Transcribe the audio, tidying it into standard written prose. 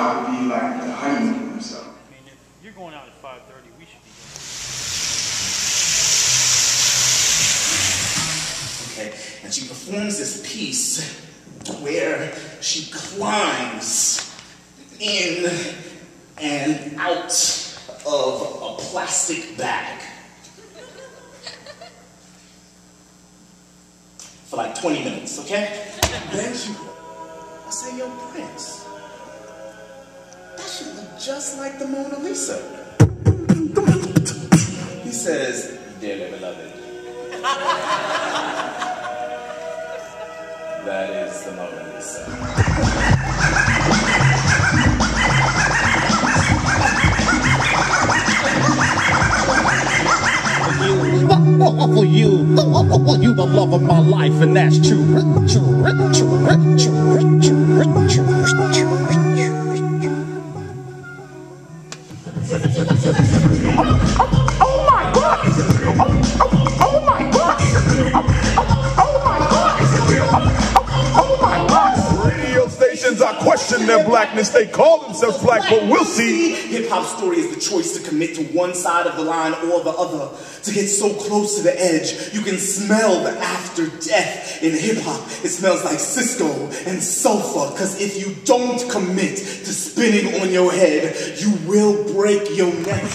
out to be like the honeymoon, so. I mean, if you're going out at 5:30, we should be Okay, and she performs this piece where she climbs in and out of a plastic bag for like 20 minutes, okay? Then she, I say, yo, Prince, that should look just like the Mona Lisa. He says, dearly beloved, that is the Mona Lisa. For you, you the love of my life, and that's true. Oh my God! Oh my God! Oh my God! Radio stations, I question their blackness. They call themselves black, but we'll see. Hip-hop story is the choice to commit to one side of the line or the other. To get so close to the edge, you can smell the after death. In hip-hop, it smells like Cisco and sulfur. Cause if you don't commit to spinning on your head, you will break your neck.